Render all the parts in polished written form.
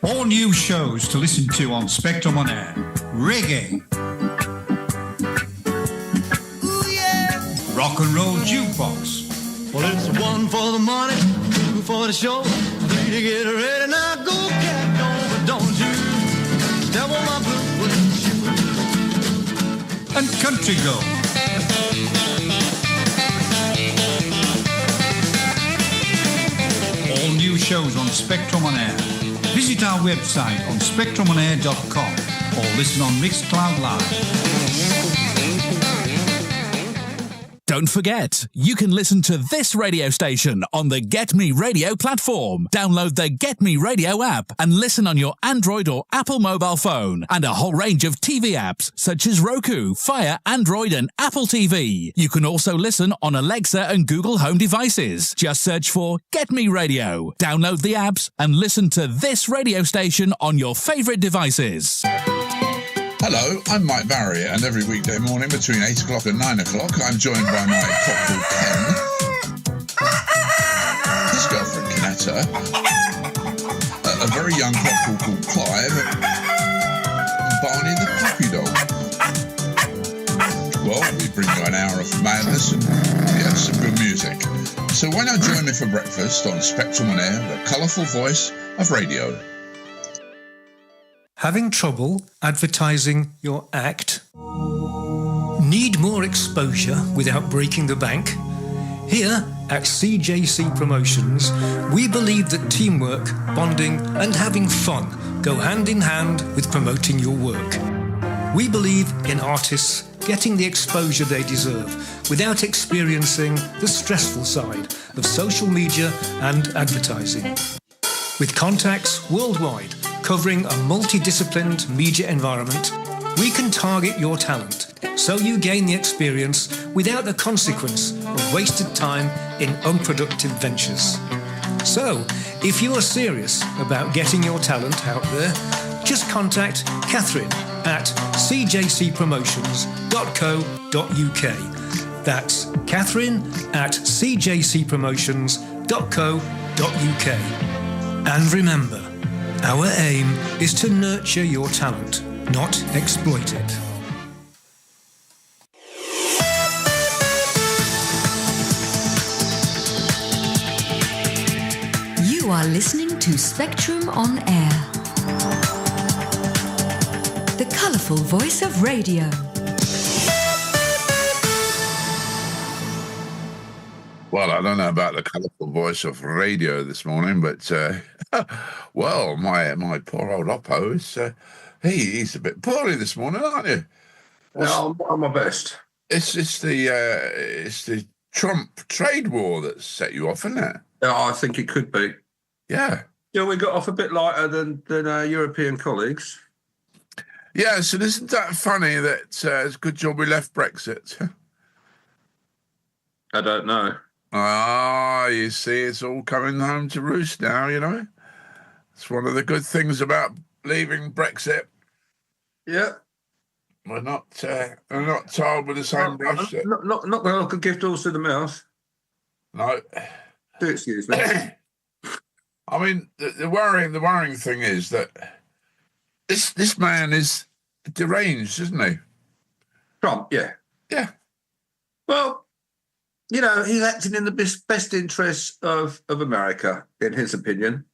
All new shows to listen to on Spectrum On Air. Reggae. Ooh, yeah. Rock and roll jukebox. Well, it's one for the money, two for the show, three to get ready. Now go, cat, don't, don't you step on my blue shoe. And country girl. All new shows on Spectrum On Air. Visit our website on spectrumonair.com or listen on Mixcloud Live. Don't forget, you can listen to this radio station on the Get Me Radio platform. Download the Get Me Radio app and listen on your Android or Apple mobile phone, and a whole range of TV apps such as Roku, Fire, Android and Apple TV. You can also listen on Alexa and Google Home devices. Just search for Get Me Radio. Download the apps and listen to this radio station on your favourite devices. Hello, I'm Mike Barry, and every weekday morning between 8 o'clock and 9 o'clock, I'm joined by my cockle Ken, his girlfriend Canetta, a very young cockle called Clive, and Barney the puppy dog. Well, we bring you an hour of madness and some good music. So why not join me for breakfast on Spectrum On Air, the colourful voice of radio. Having trouble advertising your act? Need more exposure without breaking the bank? Here at CJC Promotions, we believe that teamwork, bonding and having fun go hand in hand with promoting your work. We believe in artists getting the exposure they deserve without experiencing the stressful side of social media and advertising. With contacts worldwide, covering a multidisciplined media environment, we can target your talent so you gain the experience without the consequence of wasted time in unproductive ventures. So, if you are serious about getting your talent out there, just contact Catherine at cjcpromotions.co.uk. That's Catherine at cjcpromotions.co.uk. And remember, our aim is to nurture your talent, not exploit it. You are listening to Spectrum On Air, the colourful voice of radio. Well, I don't know about the colourful voice of radio this morning, but, well, my poor old Oppo is, he's a bit poorly this morning, aren't you? Yeah, I'm my best. It's the Trump trade war that's set you off, isn't it? Yeah, I think it could be. Yeah. Yeah, we got off a bit lighter than our European colleagues. Yeah, so isn't that funny that it's a good job we left Brexit? I don't know. Ah, you see, it's all coming home to roost now, you know. It's one of the good things about leaving Brexit. Yeah. We're not tarred with the same brush. Not going to look a gift horse to the mouth. No. Do excuse me. I mean, the worrying thing is that this man is deranged, isn't he? Trump, yeah. Yeah. Well, you know, he's acting in the best interests of America, in his opinion.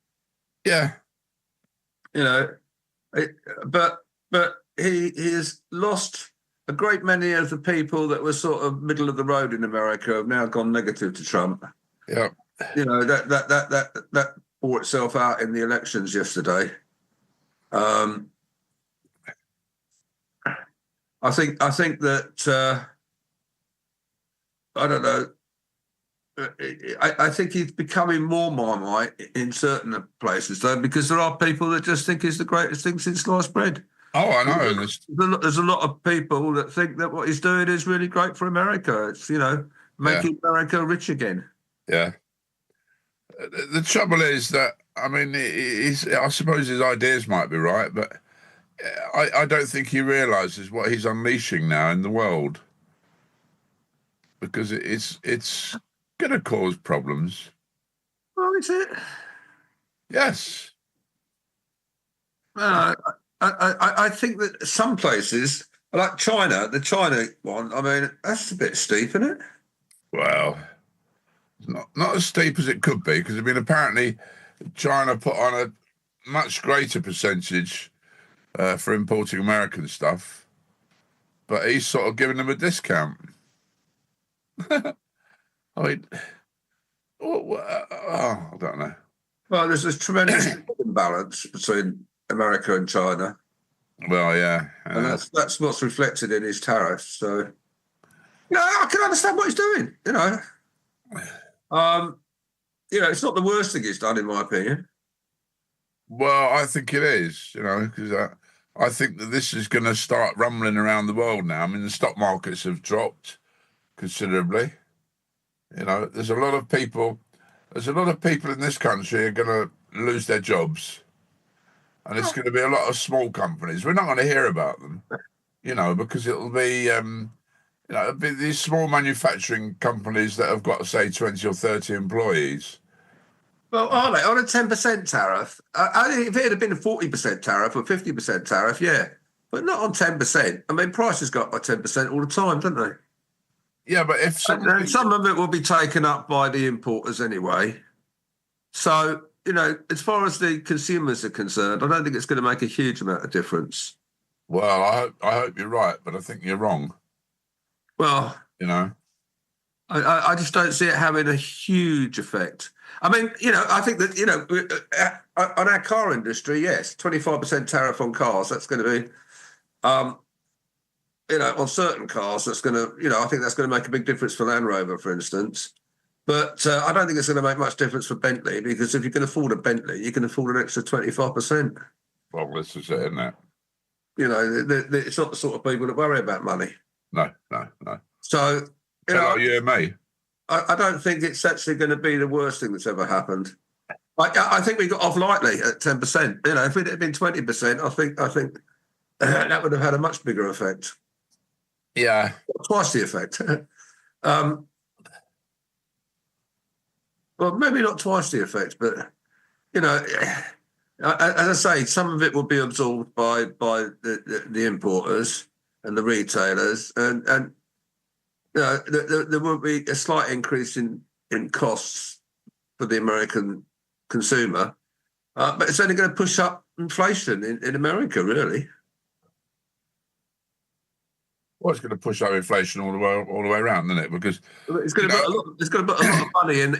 Yeah. You know, but he has lost a great many of the people that were sort of middle of the road in America have now gone negative to Trump. Yeah. You know, that bore itself out in the elections yesterday. I think that I don't know. I think he's becoming more Marmite in certain places, though, because there are people that just think he's the greatest thing since sliced bread. Oh, I know. There's a lot of people that think that what he's doing is really great for America. It's, you know, making America rich again. Yeah. The trouble is that, I mean, I suppose his ideas might be right, but I don't think he realises what he's unleashing now in the world, because it's going to cause problems. Oh, is it? Yes. I think that some places, like China, the China one, I mean, that's a bit steep, isn't it? Well, not as steep as it could be, because, I mean, apparently China put on a much greater percentage for importing American stuff, but he's sort of giving them a discount. I mean, I don't know. Well, there's this tremendous imbalance between America and China. Well, yeah. And that's what's reflected in his tariffs. So, I can understand what he's doing, it's not the worst thing he's done, in my opinion. Well, I think it is, because I think that this is going to start rumbling around the world now. I mean, the stock markets have dropped considerably. There's a lot of people in this country are going to lose their jobs. And it's going to be a lot of small companies. We're not going to hear about them, because it'll be, it'll be these small manufacturing companies that have got, say, 20 or 30 employees. Well, are they on a 10% tariff? I think if it had been a 40% tariff or 50% tariff, yeah, but not on 10%. I mean, prices go up by 10% all the time, don't they? Yeah, but if some of it will be taken up by the importers anyway. So, as far as the consumers are concerned, I don't think it's going to make a huge amount of difference. Well, I hope you're right, but I think you're wrong. Well, I just don't see it having a huge effect. I mean, I think that, on our car industry, yes, 25% tariff on cars, that's going to be, on certain cars, that's going to, I think that's going to make a big difference for Land Rover, for instance. But I don't think it's going to make much difference for Bentley, because if you can afford a Bentley, you can afford an extra 25%. Well, this is it, isn't it? It's not the sort of people that worry about money. No. So, you and me. I don't think it's actually going to be the worst thing that's ever happened. I think we got off lightly at 10%. If it had been 20%, I think that would have had a much bigger effect. Yeah. Twice the effect. Well, maybe not twice the effect, but, as I say, some of it will be absorbed by the importers and the retailers, and there will be a slight increase in costs for the American consumer, but it's only going to push up inflation in America, really. Well, it's going to push up inflation all the way around, isn't it? Because it's going to put a lot of money in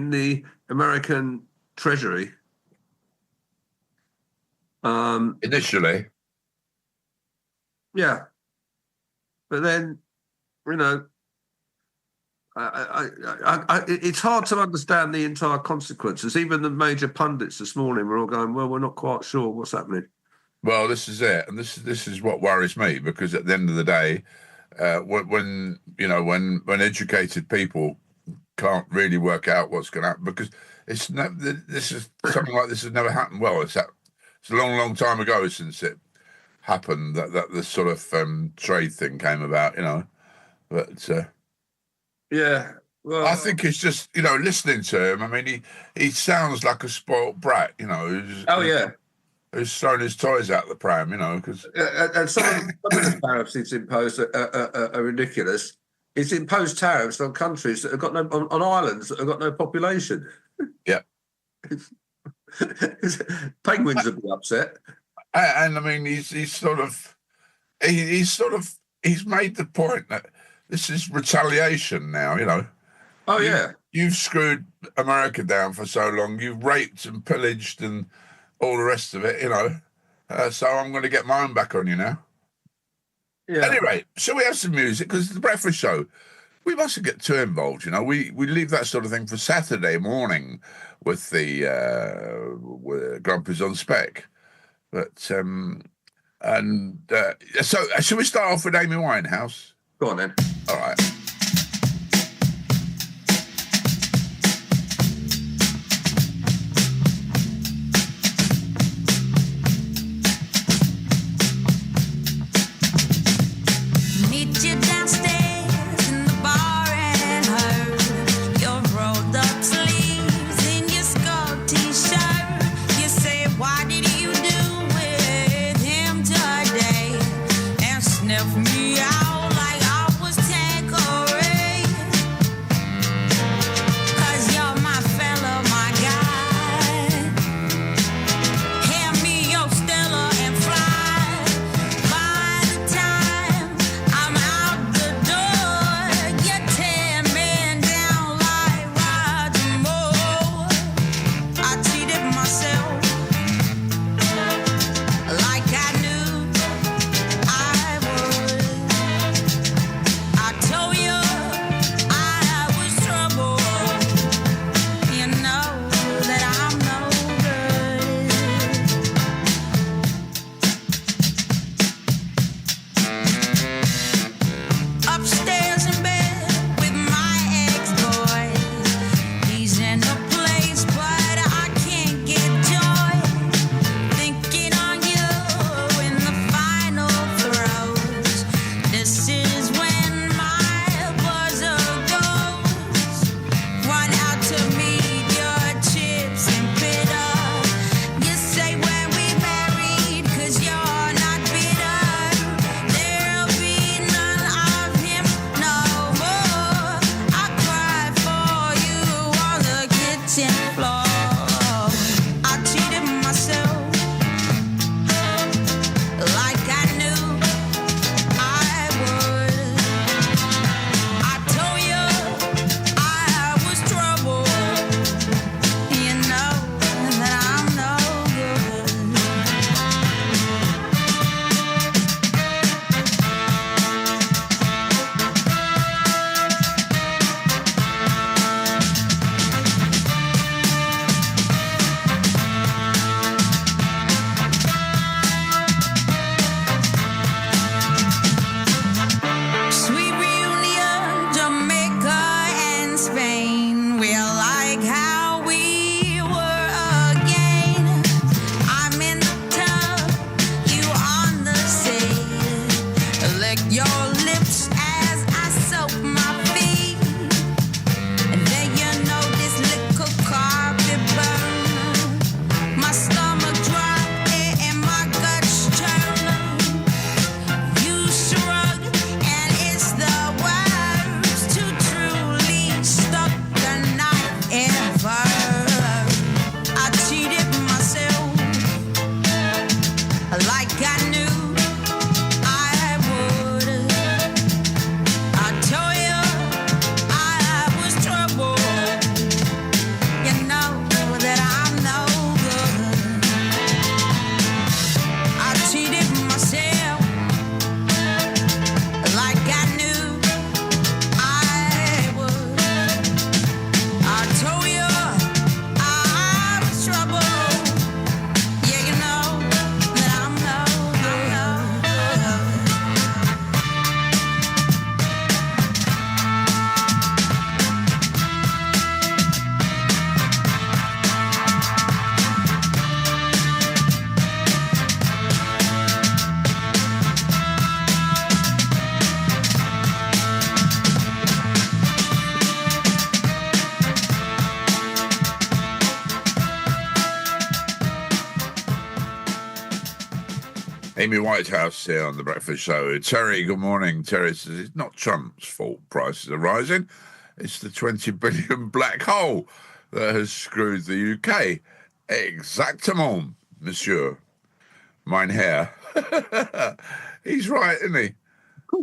the American Treasury. Initially, yeah, but then it's hard to understand the entire consequences. Even the major pundits this morning were all going, "Well, we're not quite sure what's happening." Well, this is it, and this is what worries me, because at the end of the day, when educated people can't really work out what's going to happen, because something like this has never happened. Well, it's a long time ago since it happened that this sort of trade thing came about, But yeah, well, I think it's just listening to him. I mean, he sounds like a spoilt brat, who's thrown his toys out the pram, because and some of the tariffs he's imposed are ridiculous. He's imposed tariffs on countries that have got on islands that have got no population. Yeah. Penguins would be upset. And I mean, he's made the point that this is retaliation now, Oh, yeah. You've screwed America down for so long. You've raped and pillaged and all the rest of it, so I'm going to get my own back on you now. Yeah. Anyway, shall we have some music? Because the breakfast show, we mustn't get too involved, We leave that sort of thing for Saturday morning with the Grumpy's on Spec. But so shall we start off with Amy Winehouse? Go on then. All right. Meet you downstairs in the bar and heard your rolled up sleeves in your skull t-shirt. You say, why did you do Amy Whitehouse here on The Breakfast Show. Terry, good morning. Terry says it's not Trump's fault prices are rising. It's the 20 billion black hole that has screwed the UK. Exactement, monsieur. Mein Herr. He's right, isn't he?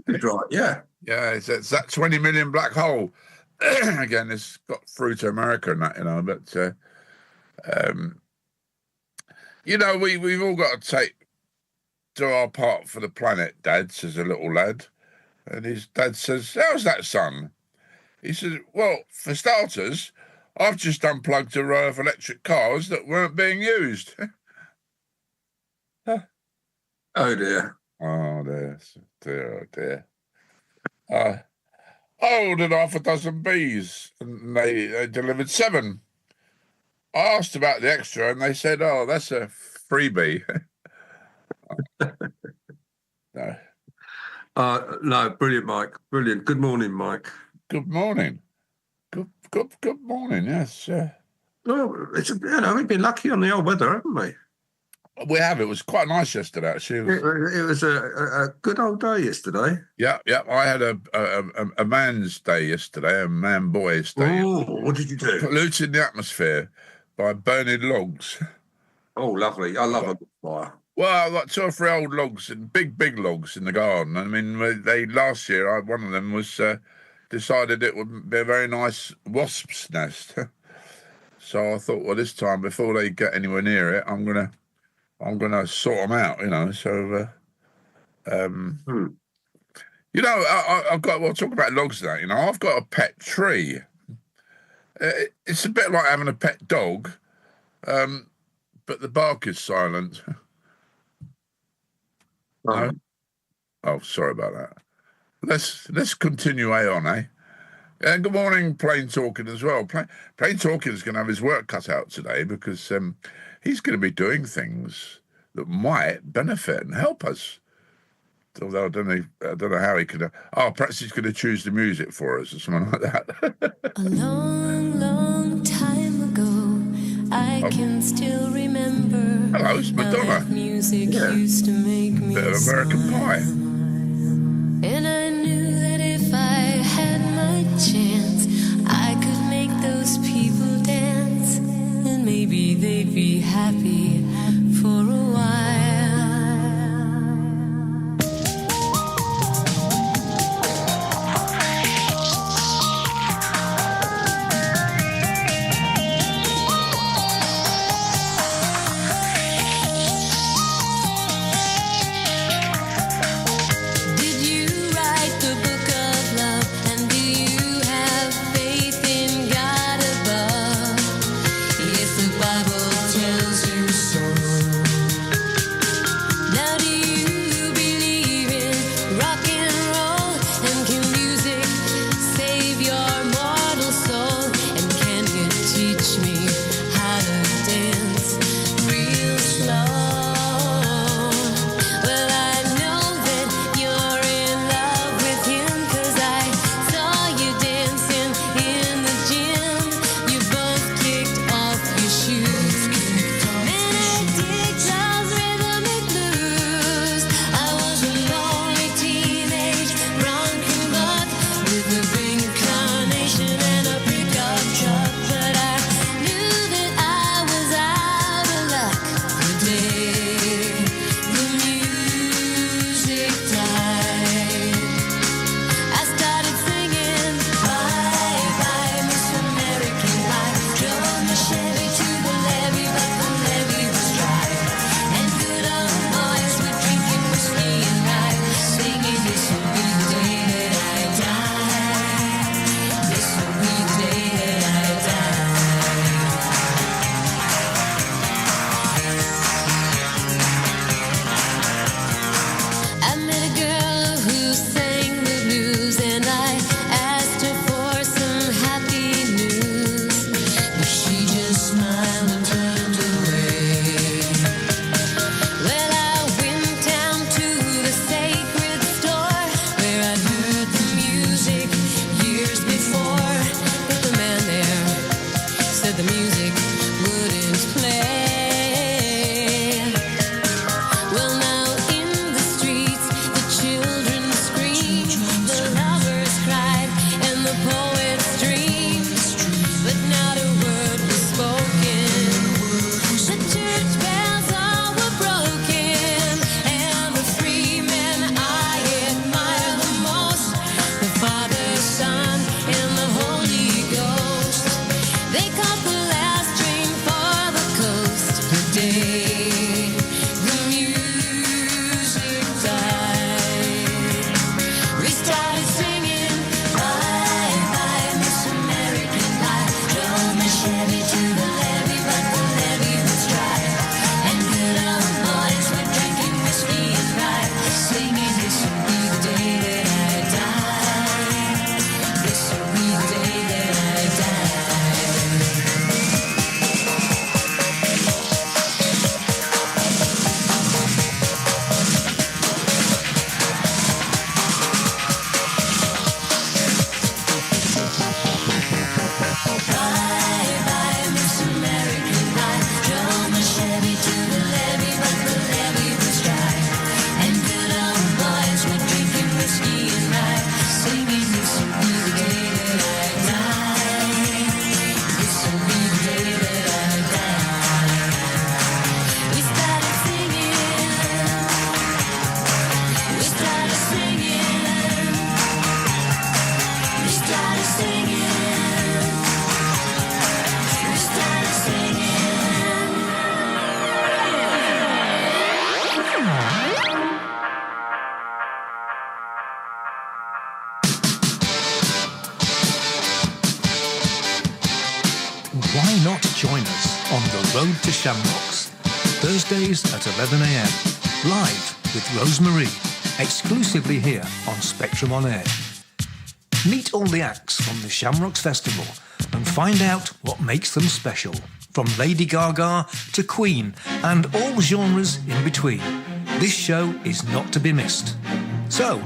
He's right, yeah. Yeah, it's that 20 million black hole. Again, it's got through to America and that, you know, but, you know, we've all got to do our part for the planet, Dad, says a little lad. And his dad says, how's that, son? He says, well, for starters, I've just unplugged a row of electric cars that weren't being used. Oh, dear. Oh, dear. I ordered half a dozen bees, and they delivered 7. I asked about the extra, and they said, oh, that's a freebie. No. No, brilliant, Mike. Brilliant. Good morning, Mike. Good morning. Good morning, yes. Well, we've been lucky on the old weather, haven't we? We have. It was quite nice yesterday, actually. It was a good old day yesterday. Yeah. I had a man's day yesterday, a man-boy's day. Oh, what did you do? Polluting the atmosphere by burning logs. Oh, lovely. I love a good fire. Well, I've got 2 or 3 old logs, and big logs in the garden. I mean, last year, one of them was decided it would be a very nice wasp's nest. So I thought, well, this time, before they get anywhere near it, I'm gonna sort them out, you know. So, you know, I've got. We'll talk about logs now. You know, I've got a pet tree. It's a bit like having a pet dog, but the bark is silent. No? Oh, sorry about that. Let's continue on, eh? And good morning, Plain Talking as well. Plain Talking is going to have his work cut out today because he's going to be doing things that might benefit and help us. Although I don't know how he could. Perhaps he's going to choose the music for us or something like that. A long time ago, I can still remember. Hello, it's Madonna. Music used to make me Bit of American smile. Pie. And I knew that if I had my chance, I could make those people dance, and maybe they'd be happy for a while. Did you write the book of love? And do you have faith in God above? Yes, the Bible tells you so. the music died. We started singing, bye bye, Miss American Pie. Drove my Chevy to the levee, but the levee was dry. And good old boys were drinking whiskey and rye, singing, this will be the day that I die. This will be the day that I die. Bye bye, Miss American Pie. Drove my Chevy to the levee, but the levee was dry. And good old boys were drinking whiskey and rye, singing, this will be the day that I die. This will be the day that I die. We started singing. We started singing. We started singing. We started singing. Why not join us on The Road to Shamrocks? Thursdays at 11 a.m. Live with Rosemarie, exclusively here on Spectrum On Air. Meet all the acts from the Shamrocks Festival and find out what makes them special. From Lady Gaga to Queen and all genres in between. This show is not to be missed. So,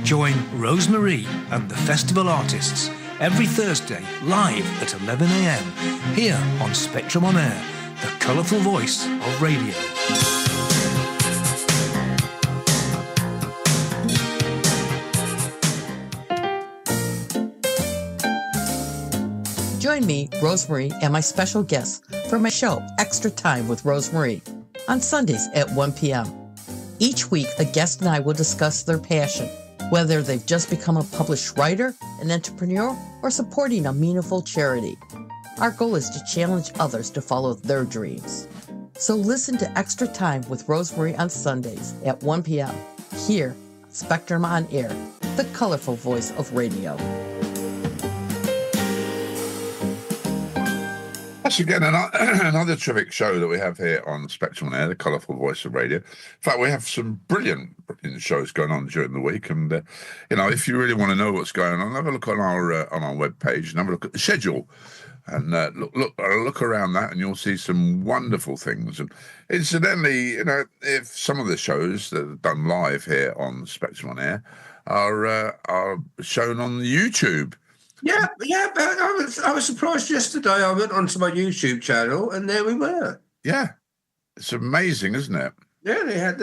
join Rosemarie and the festival artists every Thursday live at 11 a.m. here on Spectrum On Air, the colourful voice of radio. Join me, Rosemarie, and my special guests for my show, Extra Time with Rosemarie, on Sundays at 1 p.m. Each week, a guest and I will discuss their passion, whether they've just become a published writer, an entrepreneur, or supporting a meaningful charity. Our goal is to challenge others to follow their dreams. So listen to Extra Time with Rosemarie on Sundays at 1 p.m. here on Spectrum On Air, the colorful voice of radio. That's again another terrific show that we have here on Spectrum On Air, the colourful voice of radio. In fact, we have some brilliant shows going on during the week, and if you really want to know what's going on, have a look on our webpage and have a look at the schedule, and look around that, and you'll see some wonderful things. And incidentally, if some of the shows that are done live here on Spectrum On Air are shown on YouTube. Yeah. I was surprised yesterday. I went onto my YouTube channel and there we were. Yeah, it's amazing, isn't it? Yeah, they had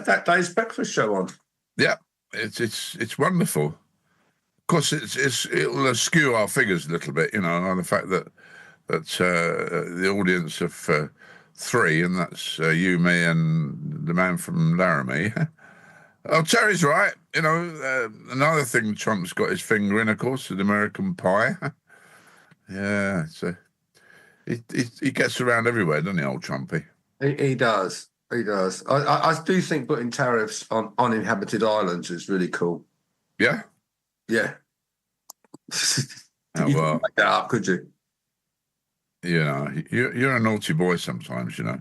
that day's breakfast show on. Yeah, it's wonderful. Of course, it'll skew our figures a little bit, on the fact that the audience of 3, and that's you, me, and the man from Laramie. Oh, Terry's right. Another thing Trump's got his finger in, of course, is American Pie. Yeah, so he gets around everywhere, doesn't he, old Trumpy? He does. He does. I do think putting tariffs on uninhabited islands is really cool. Yeah? Yeah. Oh, you couldn't make that up, could you? You're a naughty boy sometimes, I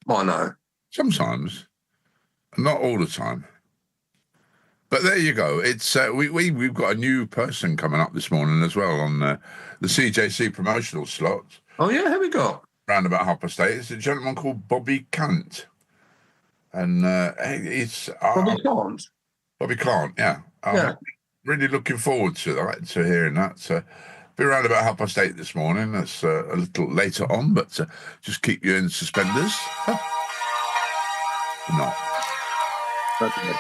know. Sometimes. Not all the time. But there you go. It's we've got a new person coming up this morning as well on the CJC promotional slot. Oh, yeah? Who we got? Around about 8:30. It's a gentleman called Bobby Cant. And it's... Bobby Cant? Bobby Cant, yeah. Yeah. Really looking forward to that, to hearing that. Be around about 8:30 this morning. That's a little later on, but just keep you in suspenders. Not. Okay.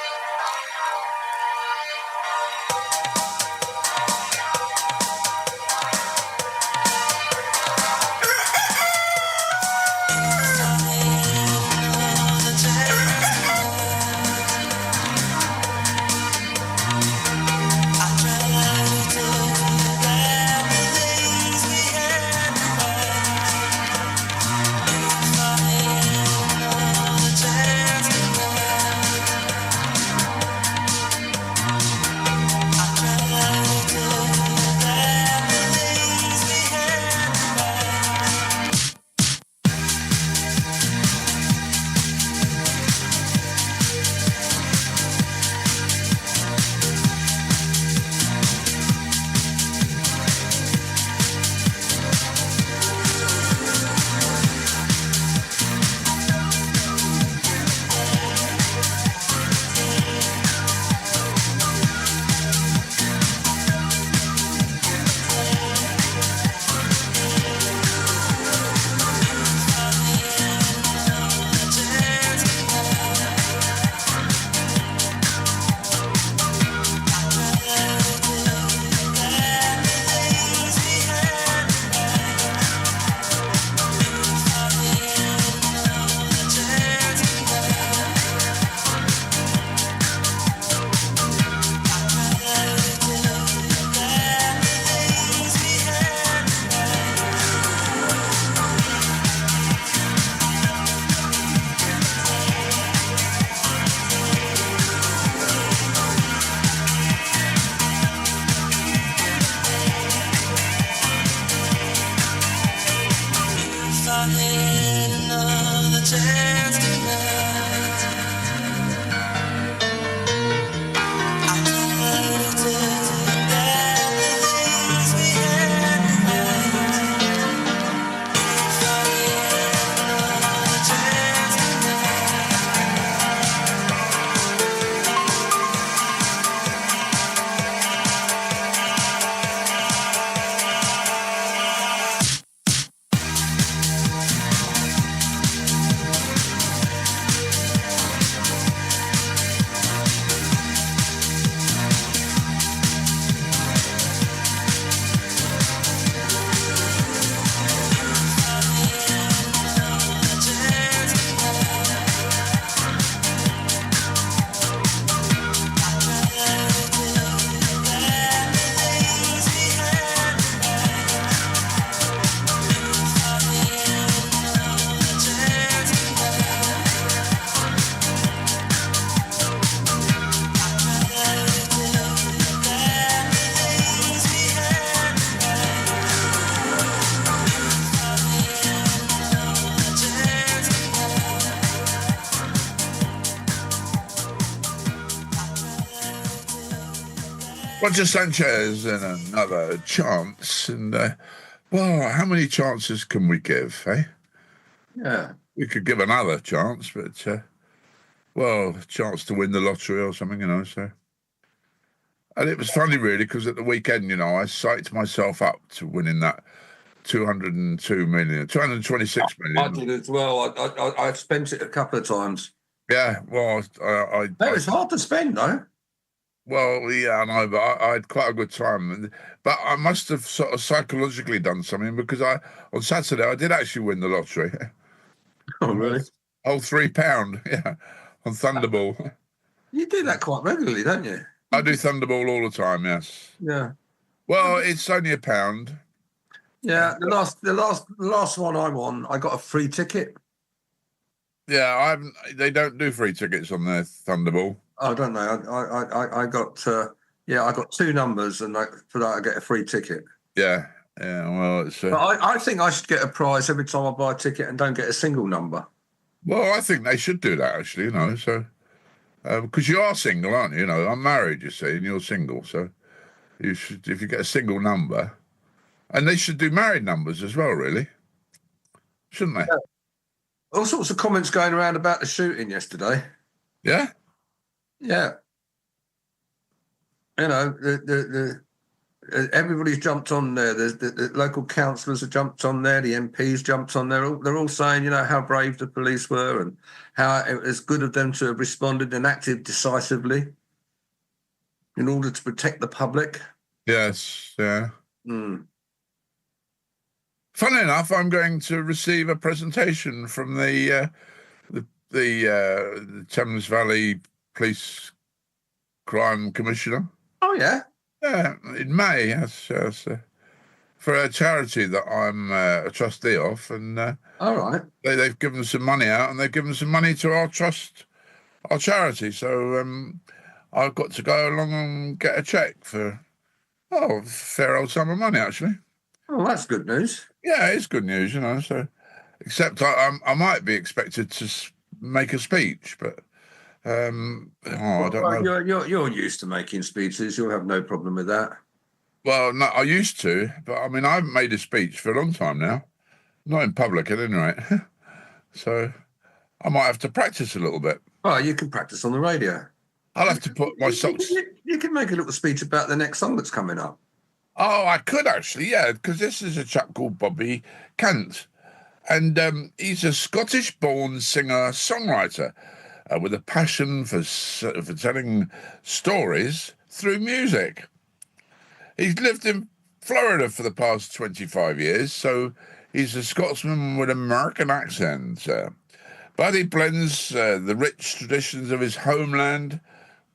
If I Roger Sanchez and another chance. And, well, how many chances can we give, eh? Yeah. We could give another chance, but, well, a chance to win the lottery or something, you know, so. And it was funny, really, because at the weekend, you know, I psyched myself up to winning that 226 million. I did as well. I've spent it a couple of times. Yeah, well, It was hard to spend, though. Well, yeah, I know, but I had quite a good time. But I must have sort of psychologically done something because on Saturday I did actually win the lottery. Oh, really? Oh, £3, yeah, on Thunderball. You do that quite regularly, don't you? I do Thunderball all the time, yes. Yeah. Well, it's only £1. Yeah, the last one I'm on, I got a free ticket. Yeah, they don't do free tickets on their Thunderball. I don't know. I got I got 2 numbers, and for that I get a free ticket. Yeah. Well, it's. But I think I should get a prize every time I buy a ticket and don't get a single number. Well, I think they should do that actually. You know, so because you are single, aren't you? You know, I'm married, you see, and you're single, so you should, if you get a single number, and they should do married numbers as well, really, shouldn't they? Yeah. All sorts of comments going around about the shooting yesterday. Yeah. Yeah. You know, the everybody's jumped on there. The local councillors have jumped on there. The MPs jumped on there. They're all saying, you know, how brave the police were and how it was good of them to have responded and acted decisively in order to protect the public. Yes. Yeah. Mm. Funnily enough, I'm going to receive a presentation from the Thames Valley Police Crime Commissioner. Oh, yeah? Yeah, in May, yes, for a charity that I'm a trustee of. And all right. They've given some money out, and they've given some money to our trust, our charity. So I've got to go along and get a cheque for, a fair old sum of money, actually. Oh, that's good news. Yeah, it's good news, you know. So, except I might be expected to make a speech, but I don't know. You're used to making speeches. You'll have no problem with that. Well, no, I used to, but I mean, I haven't made a speech for a long time now. Not in public, at any rate. So I might have to practice a little bit. Oh, you can practice on the radio. I'll have to put my socks. You can make a little speech about the next song that's coming up. Oh, I could actually, yeah, because this is a chap called Bobby Kent. And he's a Scottish-born singer-songwriter with a passion for telling stories through music. He's lived in Florida for the past 25 years, so he's a Scotsman with an American accent. But he blends the rich traditions of his homeland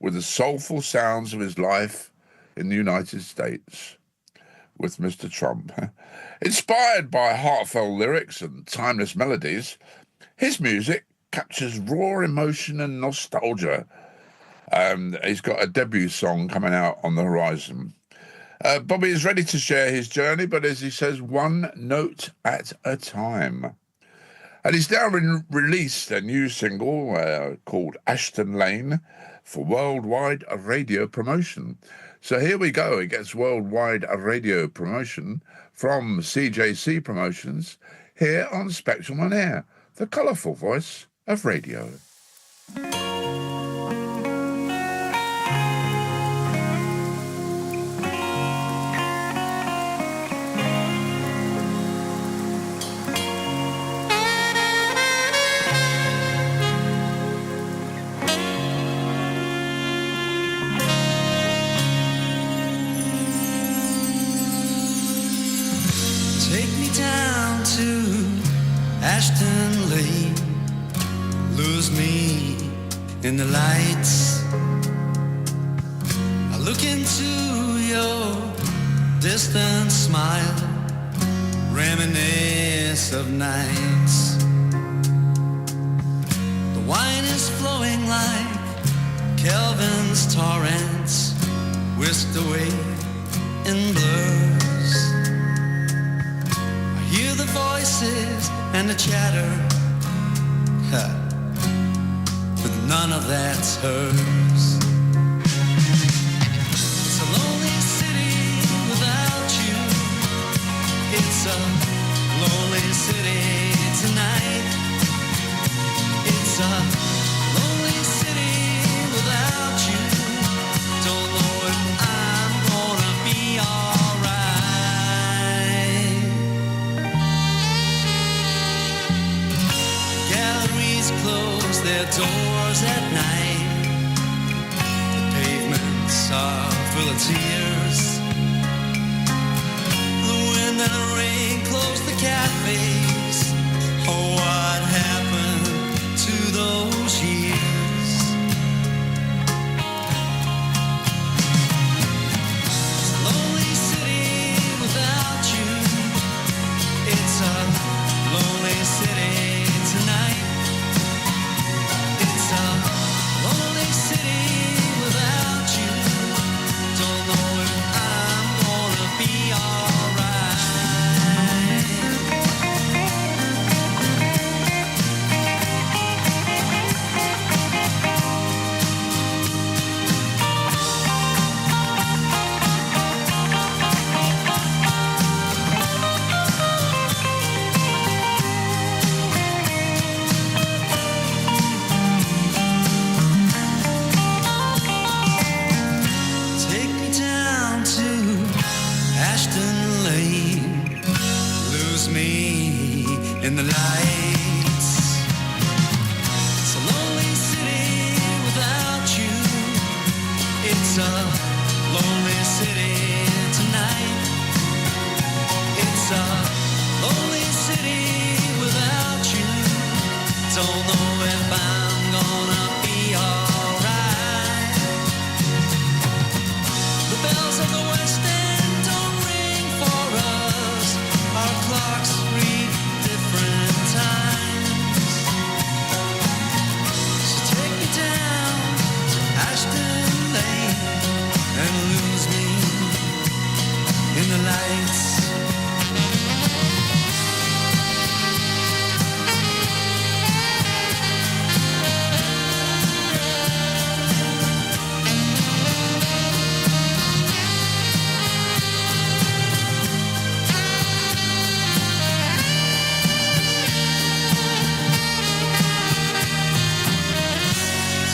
with the soulful sounds of his life in the United States with Mr. Trump. Inspired by heartfelt lyrics and timeless melodies, his music captures raw emotion and nostalgia. He's got a debut song coming out on the horizon. Bobby is ready to share his journey, but as he says, one note at a time. And he's now released a new single called Ashton Lane for worldwide radio promotion. So here we go. It gets worldwide radio promotion from CJC Promotions here on Spectrum on Air, the colourful voice of radio. Ashton Lane, lose me in the lights. I look into your distant smile, reminisce of nights. The wine is flowing like Kelvin's torrents, whisked away in blurs. I hear the voices and the chatter, but none of that's hers. It's a lonely It's a lonely city tonight. It's a lonely city without you. Don't know if I'm gonna be alright. Galleries close their doors at night. The pavements are full of tears. The wind and the rain close the cafes. Oh, what happened to those years? It's a lonely city without you. It's a lonely city tonight. It's a lonely city without you. Don't know if I'm gonna be alright. Take me down to Ashton Lane. Lose me in the lights. It's a lonely city without you. It's a lonely city tonight. It's a lonely city without you. Don't know if I'm gonna be alright. The bells of the West End don't ring for us. Our clocks read different times. So take me down to Ashton Lane and lose me in the lights.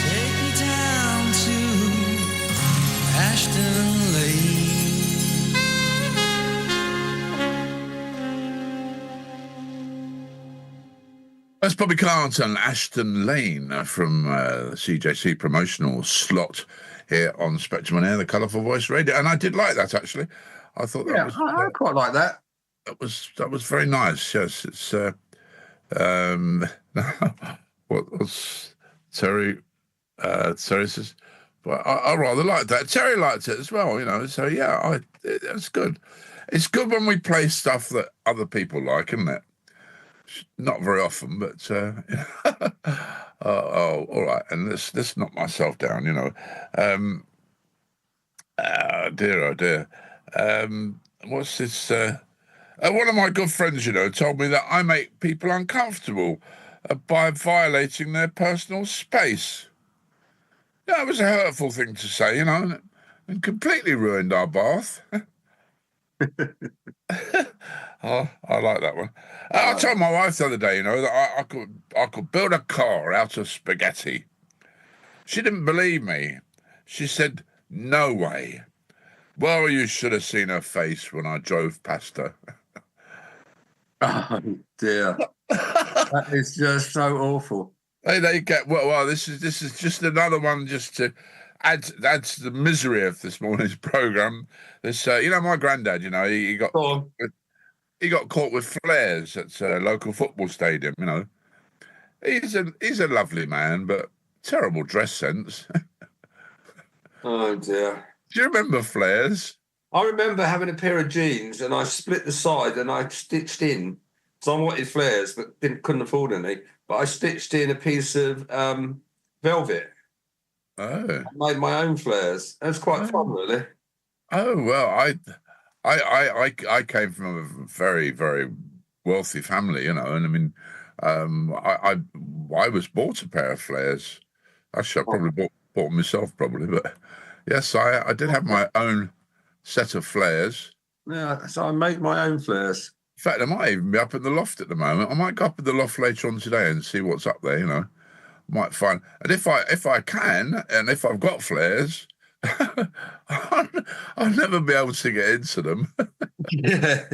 Take me down to Ashton Lane. That's Bobby Carlton, Ashton Lane from the CJC promotional slot here on Spectrum on Air, the Colourful Voice Radio. And I did like that, actually. I thought that Yeah, was I quite like that. that was very nice. Yes, it's what was Terry says. Well, I rather like that. Terry liked it as well, you know. So yeah, it's good. It's good when we play stuff that other people like, isn't it? Not very often, but all right. And let's knock myself down, you know. Dear, oh dear. What's this? One of my good friends, you know, told me that I make people uncomfortable by violating their personal space. Yeah, it was a hurtful thing to say, you know, and completely ruined our bath. Oh, I like that one. I told my wife the other day, you know, that I could build a car out of spaghetti. She didn't believe me. She said, "No way." Well, you should have seen her face when I drove past her. Oh dear, that is just so awful. They get well. This is just another one just to add to the misery of this morning's program. This, you know, my granddad, you know, he got caught with flares at a local football stadium. You know, he's a lovely man, but terrible dress sense. Oh dear. Do you remember flares? I remember having a pair of jeans and I split the side and I stitched in. So I wanted flares, but couldn't afford any. But I stitched in a piece of velvet. Oh. I made my own flares. It was quite fun, really. Oh well, I came from a very, very wealthy family, you know, and I mean, I was bought a pair of flares. Actually, I probably bought them myself, probably, but yes, I did have my own set of flares. Yeah, so I made my own flares. fact, I might even be up in the loft at the moment. I might go up in the loft later on today and see what's up there, you know. Might find, and if I can, and if I've got flares, I'll never be able to get into them. Yeah.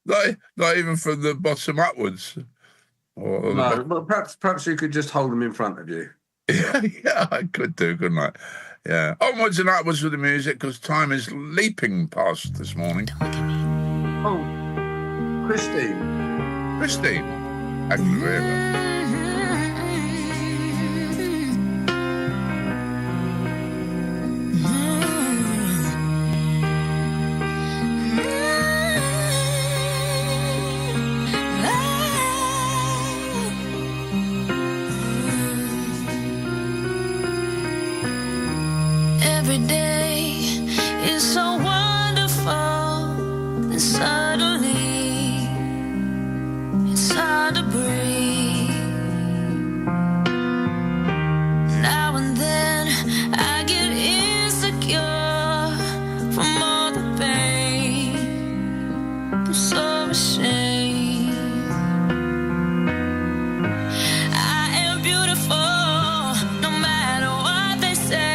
Not even from the bottom upwards. No, but perhaps you could just hold them in front of you. Yeah, I could do, couldn't I? Yeah. Onwards and upwards with the music, because time is leaping past this morning. Oh, Christine, Aguilera. Every day is so wonderful, and suddenly it's hard to breathe. Now and then I get insecure from all the pain. I'm so ashamed. I am beautiful, no matter what they say.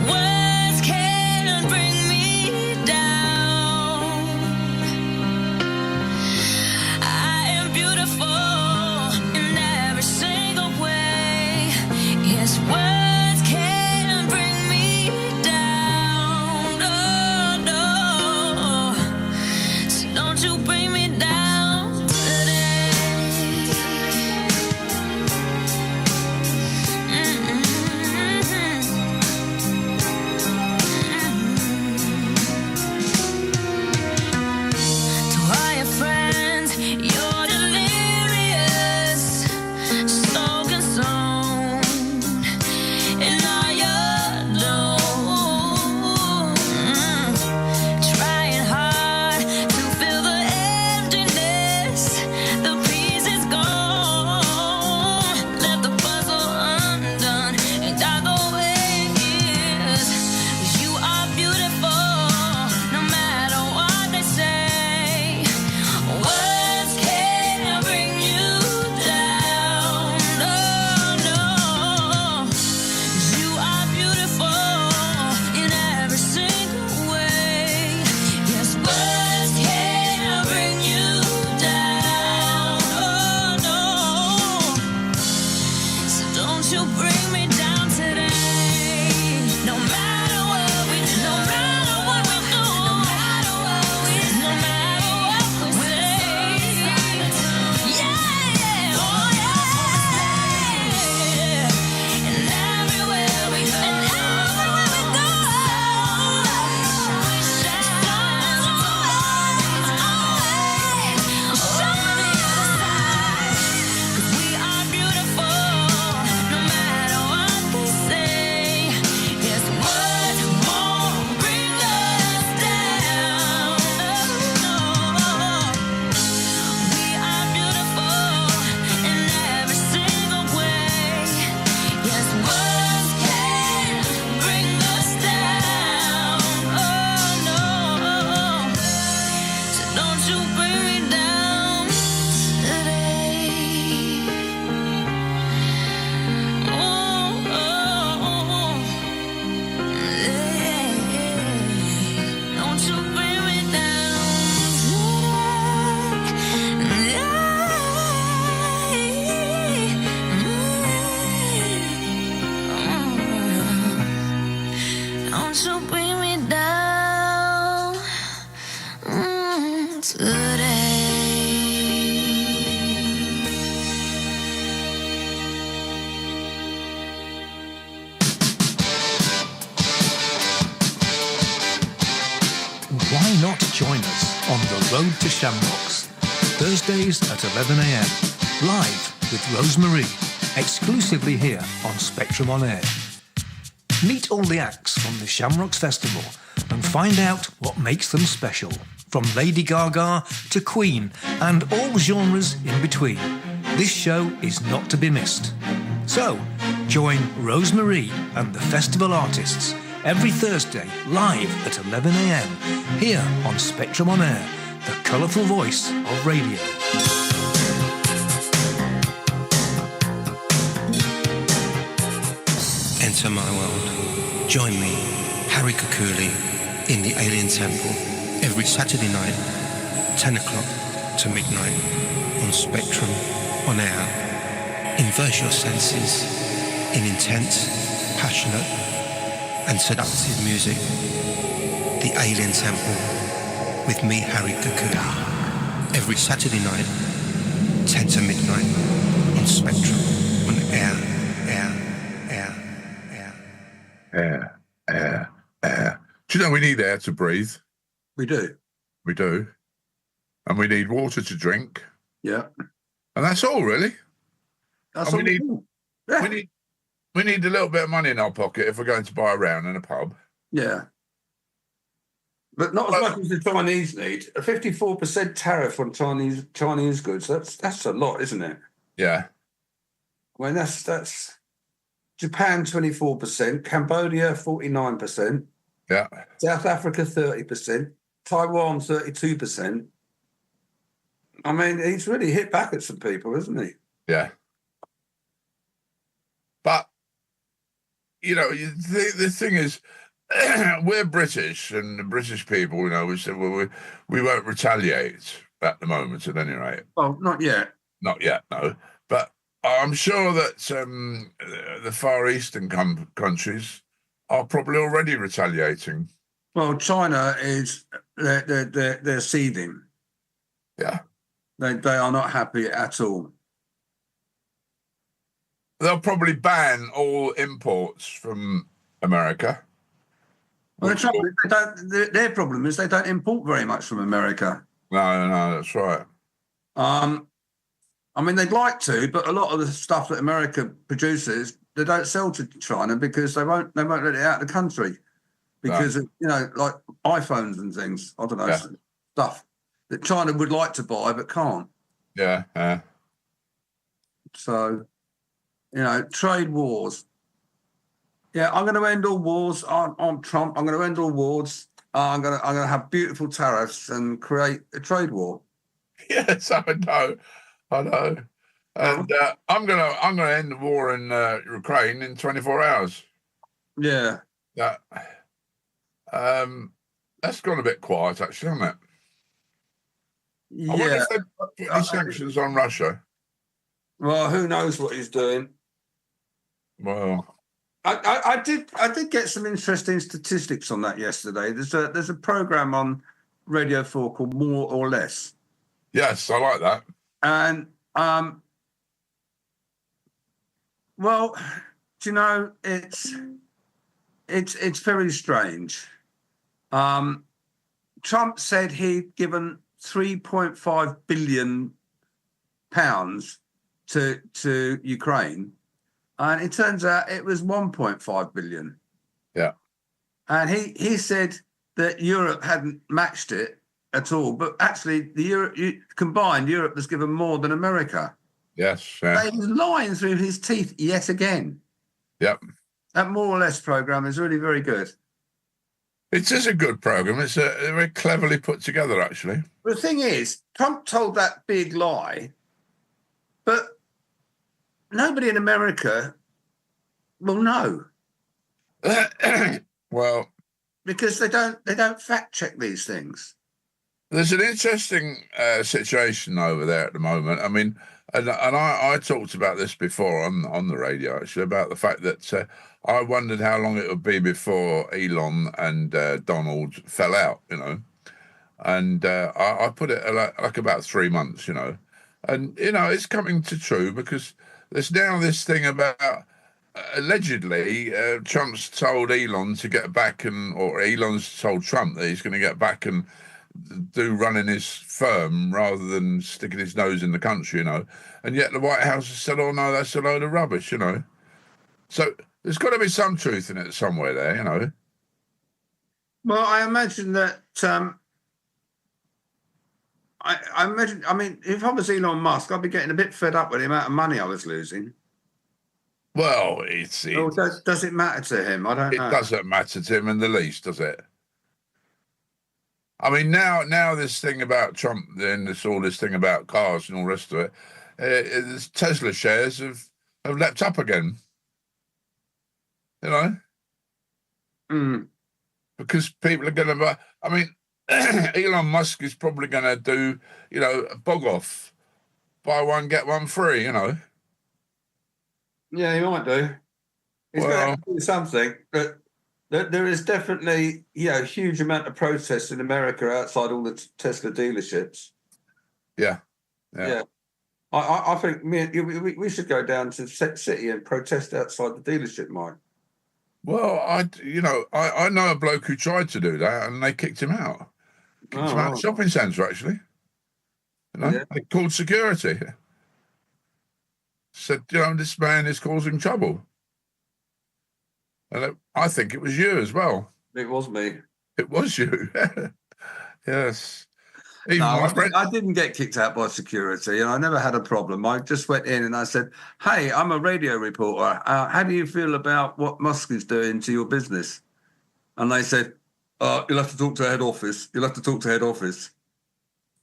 Words can't bring me down. I am beautiful in every single way. Yes, words can't bring me down. No, no. So don't you bring me down today. To all your friends, you're delirious, so consumed in all your doom. Trying hard to fill the emptiness, the peace is gone. Left the puzzle undone, and I go where it is. 'Cause you are beautiful, no matter what they say. Words can't bring you down. No, no. 'Cause you are beautiful in every single way. Yes, words can't bring you down. Oh, no. So don't you bring me down today. No matter what we do, no matter what we do, no matter what we say. Yeah, oh yeah. And everywhere we go, we are beautiful, no matter what they say. Yes, words won't bring us down. No, we are beautiful in every single way. Yes, words can bring us down. Oh no, so don't you bring me down today. Don't you bring me down. Don't you bring me down today. Why not join us on The Road to Shamrocks, Thursdays at 11 a.m, live with Rosemary, exclusively here on Spectrum On Air. Meet all the acts from the Shamrocks Festival and find out what makes them special, from Lady Gaga to Queen and all genres in between. This show is not to be missed. So, join Rosemary and the festival artists every Thursday, live at 11 a.m. here on Spectrum On Air, the colourful voice of radio. Enter my world. Join me, Harry Kukuli, in the Alien Temple every Saturday night, 10 o'clock to midnight on Spectrum On Air. Immerse your senses in intense, passionate and seductive music. The Alien Temple with me, Harry Kukuli, every Saturday night, 10 to midnight on Spectrum On Air. Air. Do you know we need air to breathe? We do. We do. And we need water to drink. Yeah. And that's all, really. That's and all we need, yeah. we need a little bit of money in our pocket if we're going to buy a round in a pub. Yeah. But not as much as the Chinese need. A 54% tariff on Chinese goods. That's a lot, isn't it? Yeah. I mean, that's Japan 24%, Cambodia 49%, yeah, South Africa 30%, Taiwan 32%. I mean, he's really hit back at some people, isn't he? Yeah. But you know, the thing is, we're British, and the British people, you know, we said, well, we won't retaliate at the moment, at any rate. Well, not yet. Not yet, no. But I'm sure that the Far Eastern countries are probably already retaliating. Well, China is they're seething. Yeah, they are not happy at all. They'll probably ban all imports from America. Well, the trouble is their problem is they don't import very much from America. No, that's right. I mean, they'd like to, but a lot of the stuff that America produces, they don't sell to China because they won't let it out of the country because of, you know, like iPhones and things. I don't know, stuff that China would like to buy but can't. Yeah. So, you know, trade wars. Yeah, I'm going to end all wars. I'm Trump. I'm going to end all wars. I'm going to have beautiful tariffs and create a trade war. Yes, I know. And I'm gonna end the war in Ukraine in 24 hours. Yeah. That's gone a bit quiet, actually, hasn't it? Yeah. I wonder if they put any sanctions on Russia. Well, who knows what he's doing? Well, I did get some interesting statistics on that yesterday. There's a program on Radio 4 called More or Less. Yes, I like that. And well, do you know, it's very strange. Trump said he'd given £3.5 billion to Ukraine, and it turns out it was 1.5 billion. Yeah. And he said that Europe hadn't matched it at all, but actually combined Europe has given more than America. Yes. He's lying through his teeth yet again. Yep. That More or Less program is really very good. It is a good program. It's very cleverly put together, actually. But the thing is, Trump told that big lie, but nobody in America will know. Well, because they don't fact check these things. There's an interesting situation over there at the moment. I mean, and I talked about this before on the radio, actually, about the fact that I wondered how long it would be before Elon and Donald fell out, you know. And I put it like about 3 months, you know. And, you know, it's coming to true because there's now this thing about allegedly Trump's told Elon to get back or Elon's told Trump that he's going to get back and do running his firm rather than sticking his nose in the country, you know. And yet the White House has said, oh, no, that's a load of rubbish, you know. So there's got to be some truth in it somewhere there, you know. Well, I imagine that... I imagine, I mean, if I was Elon Musk, I'd be getting a bit fed up with the amount of money I was losing. Well, does it matter to him? I don't know. It doesn't matter to him in the least, does it? I mean, now this thing about Trump, then all this thing about cars and all the rest of it, Tesla shares have leapt up again. You know, because people are going to buy. I mean, Elon Musk is probably going to do, a bog off, buy one get one free. Yeah, he might do. He's going to do something, but there is definitely, a huge amount of protests in America outside all the Tesla dealerships. Yeah. I think we should go down to City and protest outside the dealership, Mike. Well, I know a bloke who tried to do that and they kicked him out. Kicked him out of the shopping centre, actually. They called security. Said, this man is causing trouble. And I think it was you as well. It was me. It was you. Yes. I didn't get kicked out by security, and I never had a problem. I just went in and I said, "Hey, I'm a radio reporter. How do you feel about what Musk is doing to your business?" And they said, "You'll have to talk to head office. You'll have to talk to head office."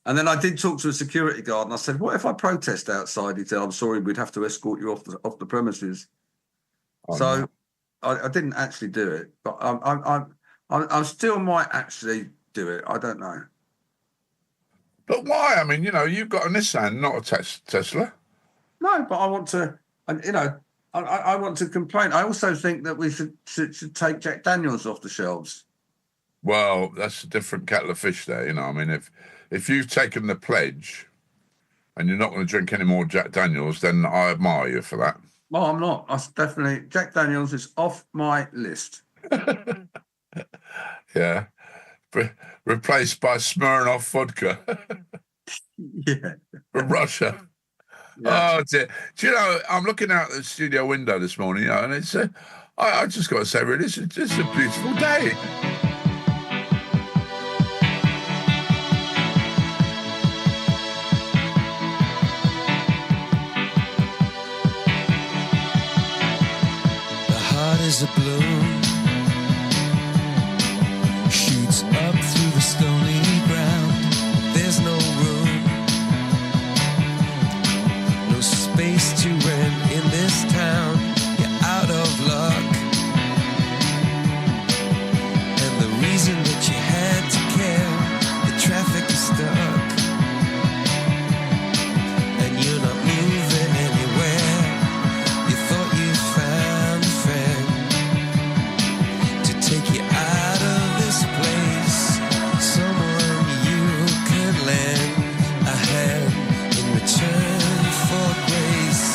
And then I did talk to a security guard, and I said, "What if I protest outside?" He said, "I'm sorry, we'd have to escort you off the premises." I didn't actually do it, but I still might actually do it. I don't know. But why? I mean, you've got a Nissan, not a Tesla. No, but I want to, I want to complain. I also think that we should take Jack Daniels off the shelves. Well, that's a different kettle of fish there. I mean, if you've taken the pledge and you're not going to drink any more Jack Daniels, then I admire you for that. Well, I'm not. Jack Daniels is off my list. Yeah. Replaced by Smirnoff vodka. Yeah. From Russia. Yeah. Oh, dear. Do you know, I'm looking out the studio window this morning, and it's I just got to say, really, it's a beautiful day. The heart is a bloom, shoots up through the stony ground. There's no room, no space to rent in this town. You're out of luck, and the reason that you had to care, the traffic is stuck, and you're not moving anywhere. You thought you found a friend to take you out of this place, someone you could lend a hand in return for grace.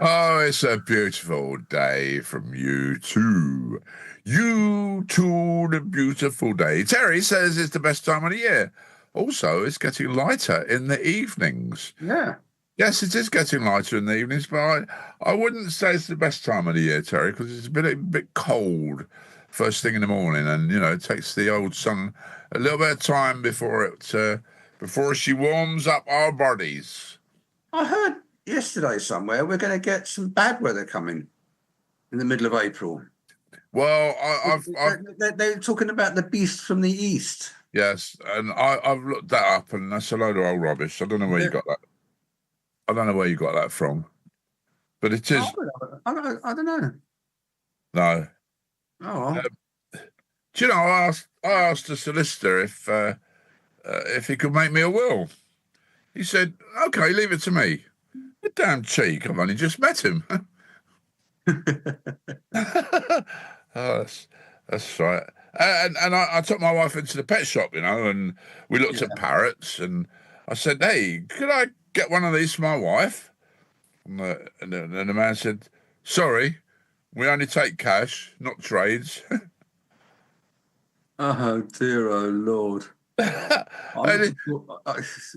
Oh, it's a beautiful day from you too. You too, the beautiful day. Terry says it's the best time of the year. Also, it's getting lighter in the evenings. Yeah. Yes, it is getting lighter in the evenings, but I wouldn't say it's the best time of the year, Terry, because it's a bit cold first thing in the morning, and it takes the old sun a little bit of time before she warms up our bodies. I heard yesterday somewhere we're going to get some bad weather coming in the middle of April. Well, they're talking about the beast from the east. Yes, and I've looked that up, and that's a load of old rubbish. I don't know where you got that. I don't know where you got that from, but it is. I don't know. No. Oh. Do you know? I asked the solicitor if he could make me a will. He said, "Okay, leave it to me." The damn cheek! I've only just met him. Oh, that's right. And I took my wife into the pet shop, and we looked at parrots, and I said, "Hey, could I get one of these for my wife?" And the man said, "Sorry, we only take cash, not trades." Oh dear, oh Lord!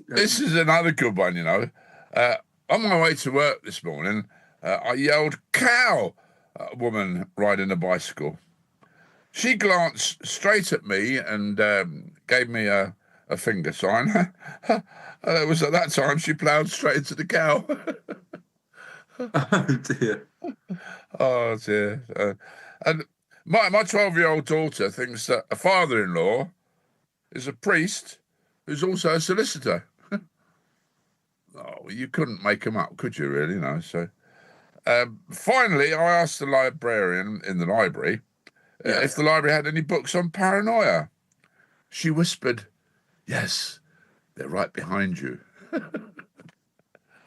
This is another good one, on my way to work this morning, I yelled, "Cow!" at a woman riding a bicycle. She glanced straight at me and gave me a finger sign. It was at that time she ploughed straight into the cow. Oh dear. Oh dear. And my 12-year-old daughter thinks that a father-in-law is a priest who's also a solicitor. Oh, you couldn't make them up, could you, really? So finally, I asked the librarian in the library if the library had any books on paranoia. She whispered, "Yes, they're right behind you."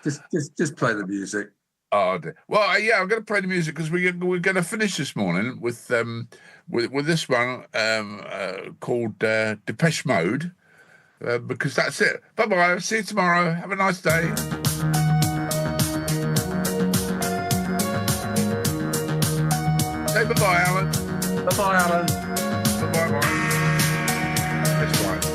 Just play the music. Oh dear. Well, I'm going to play the music because we're going to finish this morning with this one called Depeche Mode, because that's it. Bye bye. See you tomorrow. Have a nice day. Say bye bye, Alan. Bye bye, Alan. Bye bye. That's right.